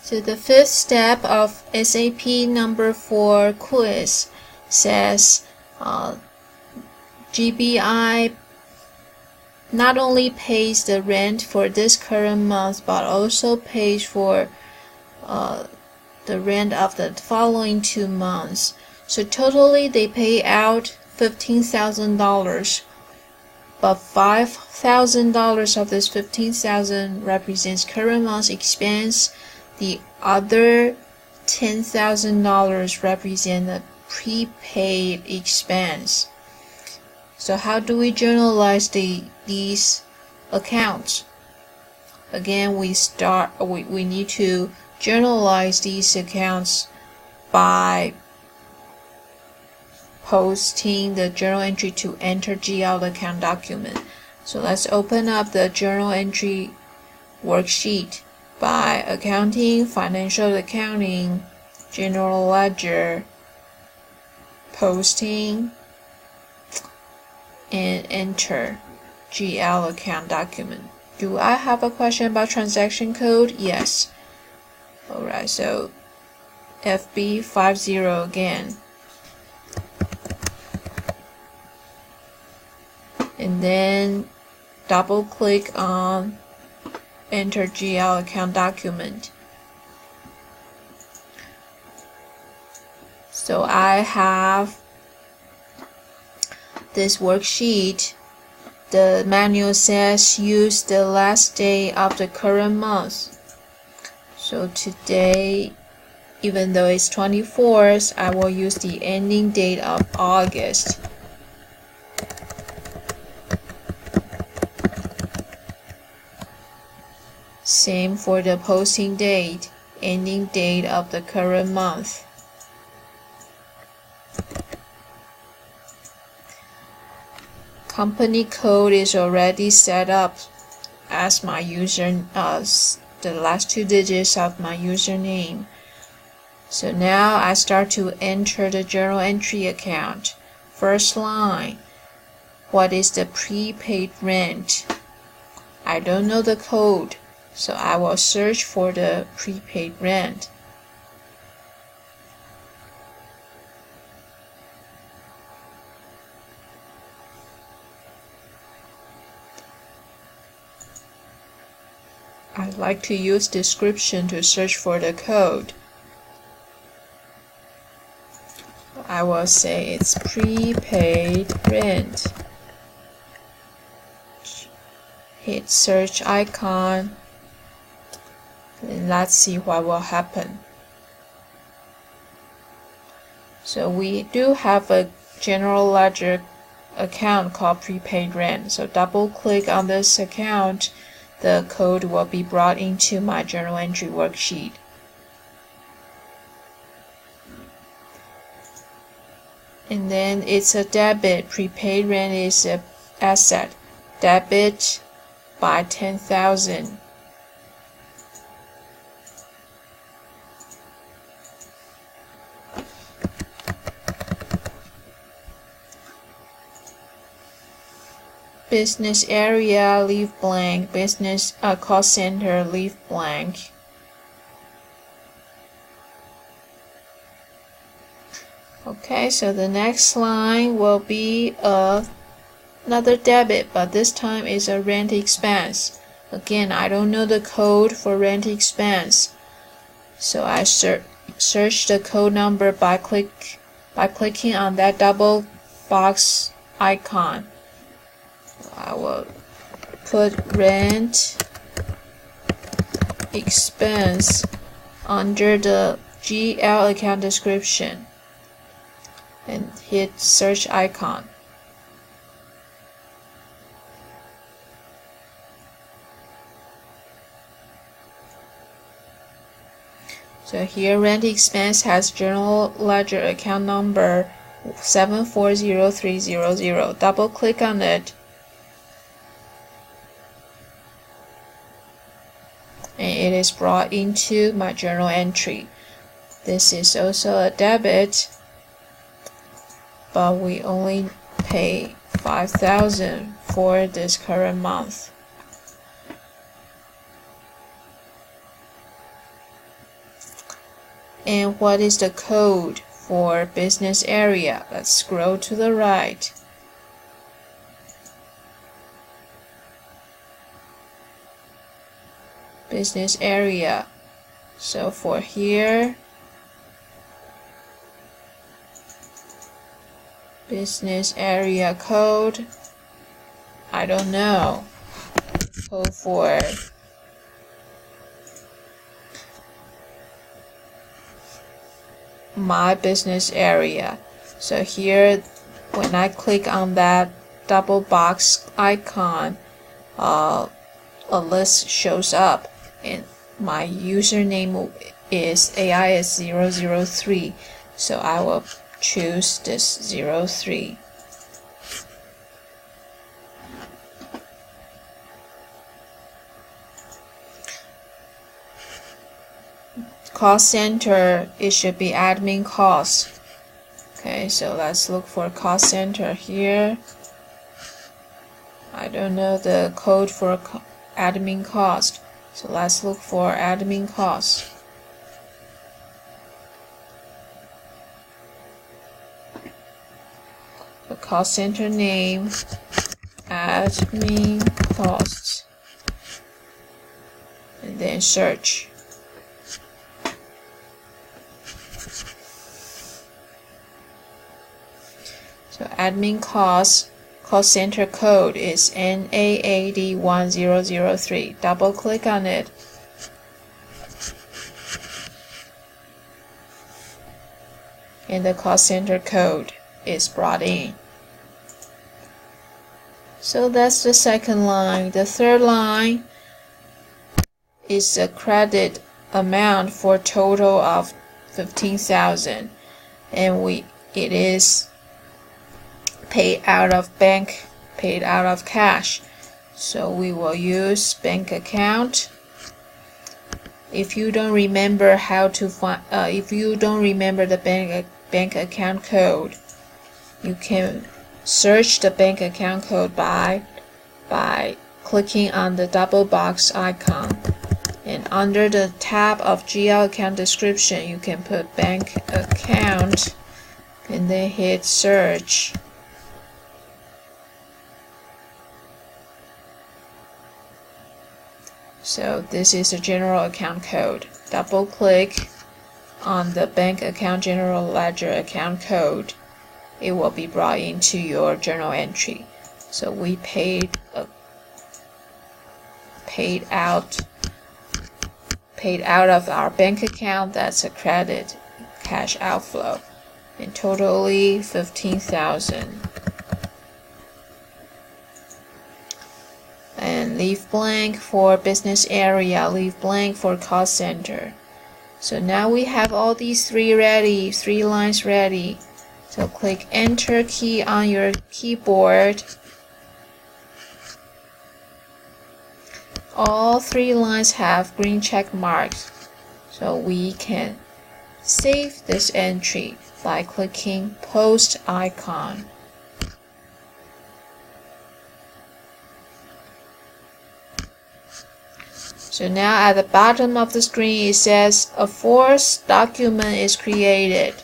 So the fifth step of SAP number 4 quiz says GBI not only pays the rent for this current month but also pays for the rent of the following 2 months. So totally they pay out $15,000, but $5,000 of this $15,000 represents current month's expense. The other $10,000 represent the prepaid expense. So how do we journalize these accounts? Again, we need to journalize these accounts by posting the journal entry to enter GL account document. So let's open up the journal entry worksheet by accounting, financial accounting, general ledger, posting, and enter GL account document. Do I have a question about transaction code? Yes. Alright, so FB50 again. And then double click on enter GL account document. So I have this worksheet. The manual says use the last day of the current month. So today, even though it's 24th, I will use the ending date of August. Same for the posting date, ending date of the current month. Company code is already set up as my the last 2 digits of my username. So now I start to enter the journal entry account. First line, what is the prepaid rent? I don't know the code, so I will search for the prepaid rent. I like to use description to search for the code. I will say it's prepaid rent. Hit search icon, and let's see what will happen. So we do have a general ledger account called prepaid rent. So double click on this account, the code will be brought into my journal entry worksheet. And then it's a debit. Prepaid rent is an asset. Debit by 10,000. Business area, leave blank. Business cost center, leave blank. Okay, so the next line will be another debit, but this time is a rent expense. Again, I don't know the code for rent expense, so I search the code number by clicking on that double box icon. I will put rent expense under the GL account description and hit search icon. So here rent expense has general ledger account number 740300. Double click on it. And it is brought into my journal entry. This is also a debit, but we only pay $5,000 for this current month. And what is the code for business area? Let's scroll to the right. Business area. So for here, business area code, I don't know. Code for my business area. So here, when I click on that double box icon, a list shows up, and my username is AIS003. So I will choose this 03. Cost center, it should be admin cost. Okay, so let's look for cost center here. I don't know the code for admin cost, so let's look for admin cost. The cost center name, admin costs, and then search. So admin cost center code is NAAD1003. Double click on it. And the cost center code is brought in. So that's the second line. The third line is a credit amount for total of 15,000, and it is paid out of bank, paid out of cash. So we will use bank account. If you don't remember how to find, if you don't remember the bank account code, you can search the bank account code by clicking on the double box icon, and under the tab of GL account description, you can put bank account and then hit search. So this is a general account code. Double click on the bank account general ledger account code. It will be brought into your journal entry. So we paid out of our bank account. That's a credit cash outflow, and totally 15,000. And leave blank for business area, leave blank for cost center. So now we have all these three lines ready. So click enter key on your keyboard. All three lines have green check marks. So we can save this entry by clicking post icon. So now at the bottom of the screen, it says a fourth document is created.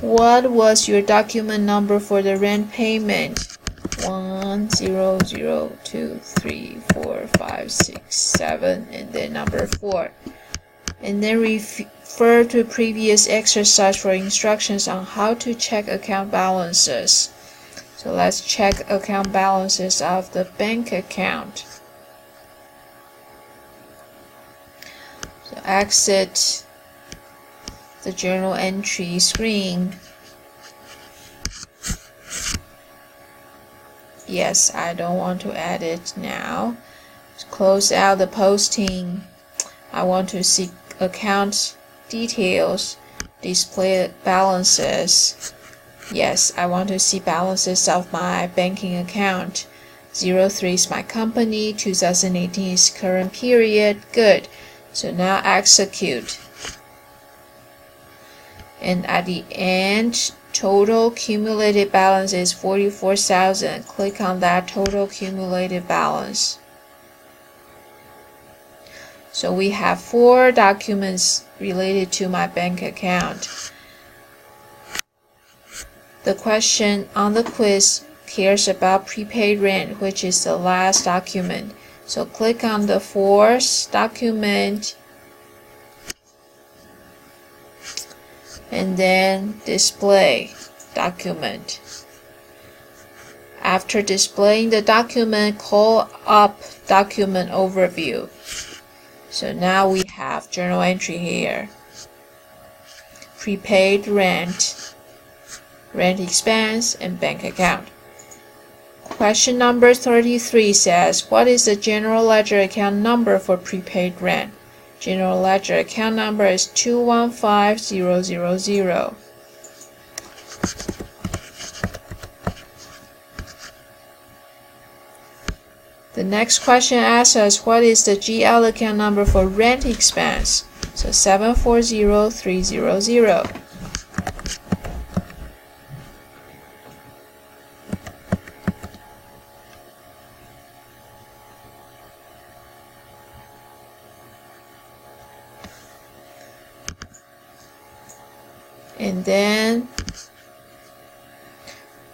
What was your document number for the rent payment? 1 0 0 2 3 4 5 6 7, and then number 4. And then refer to previous exercise for instructions on how to check account balances. So let's check account balances of the bank account. So exit the journal entry screen. Yes, I don't want to add it now. Close out the posting. I want to see account details, display balances. Yes, I want to see balances of my banking account. 03 is my company, 2018 is current period. Good. So now execute. And at the end, total cumulative balance is 44,000. Click on that total cumulative balance. So we have 4 documents related to my bank account. The question on the quiz cares about prepaid rent, which is the last document. So click on the 4th document and then display document. After displaying the document, call up document overview. So now we have journal entry here. Prepaid rent, rent expense, and bank account. Question number 33 says, what is the general ledger account number for prepaid rent? General ledger account number is 215000. The next question asks us, what is the GL account number for rent expense? So 740300. And then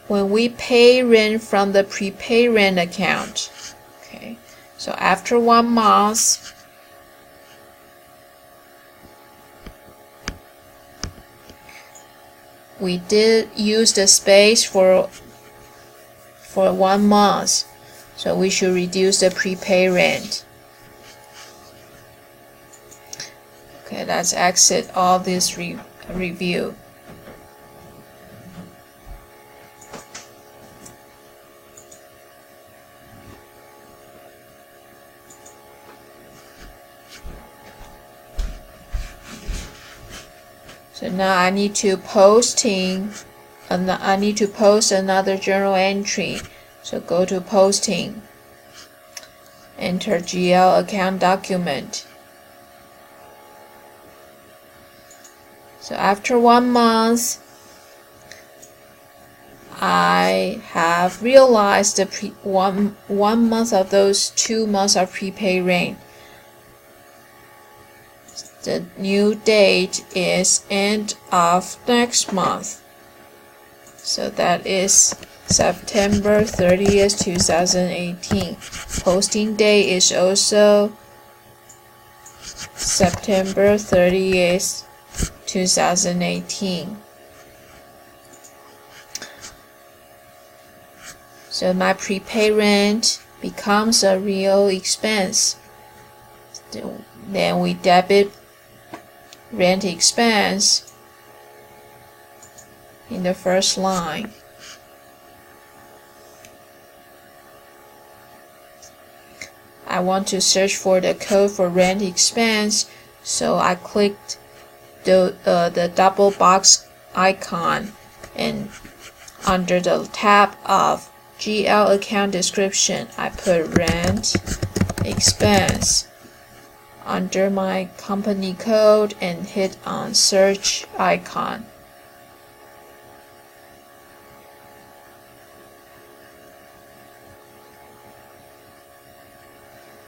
when we pay rent from the prepaid rent account, okay, so after 1 month, we did use the space for 1 month, so we should reduce the prepaid rent. Okay, let's exit all this review. So now I need to post another journal entry. So go to posting, enter GL account document. So after 1 month, I have realized the one month of those 2 months of prepaid rent. The new date is end of next month. So that is September 30th, 2018. Posting date is also September 30th, 2018. So my prepaid rent becomes a real expense. Then we debit rent expense in the first line. I want to search for the code for rent expense, so I clicked the double box icon, and under the tab of GL account description, I put rent expense under my company code and hit on search icon.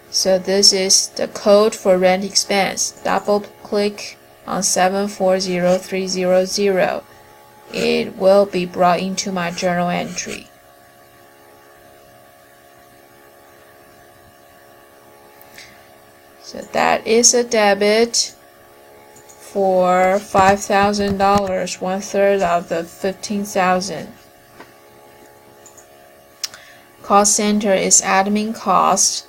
So this is the code for rent expense. Double click on 740300. It will be brought into my journal entry. So that is a debit for $5,000, 1/3 of the $15,000. Cost center is admin cost.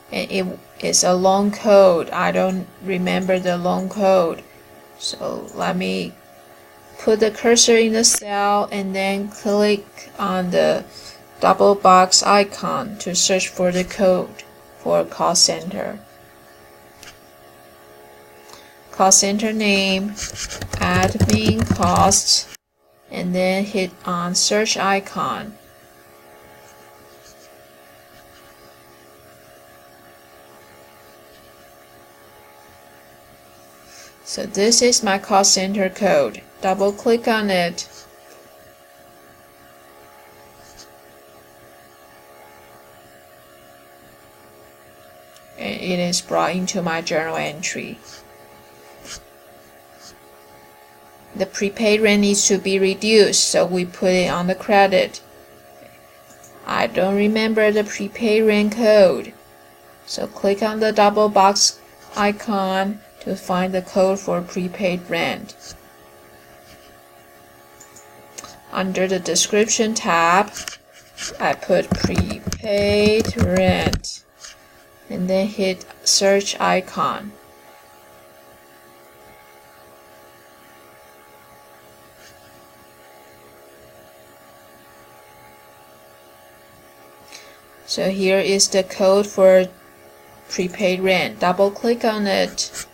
And it is a long code. I don't remember the long code. So let me put the cursor in the cell and then click on the double box icon to search for the code for cost center. Cost center name, admin costs, and then hit on search icon. So this is my cost center code. Double click on it. and it is brought into my journal entry. The prepaid rent needs to be reduced, so we put it on the credit. I don't remember the prepaid rent code, so click on the double box icon to find the code for prepaid rent. Under the description tab, I put prepaid rent and then hit search icon. So here is the code for prepaid rent. Double click on it.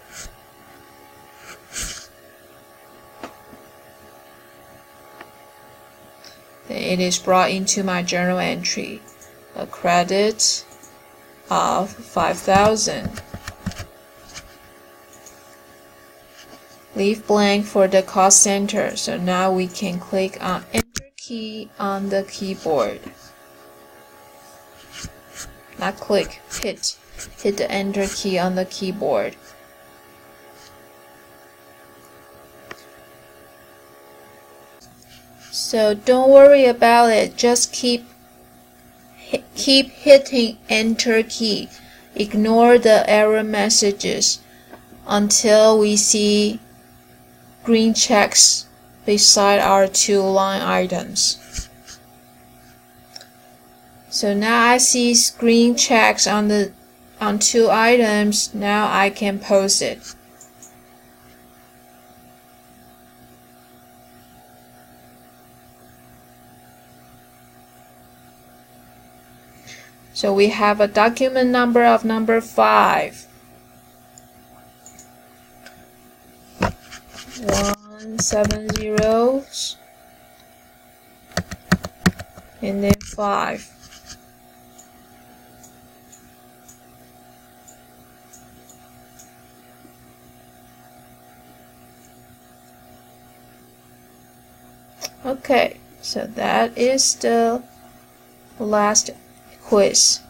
Then it is brought into my journal entry. A credit of 5,000. Leave blank for the cost center. So now we can click on Enter key on the keyboard. Not click, hit the Enter key on the keyboard. So don't worry about it, just keep hitting Enter key. Ignore the error messages until we see green checks beside our two line items. So now I see green checks on two items. Now I can post it. So we have a document number of number 5. 170 and then 5. Okay, so that is the last quiz.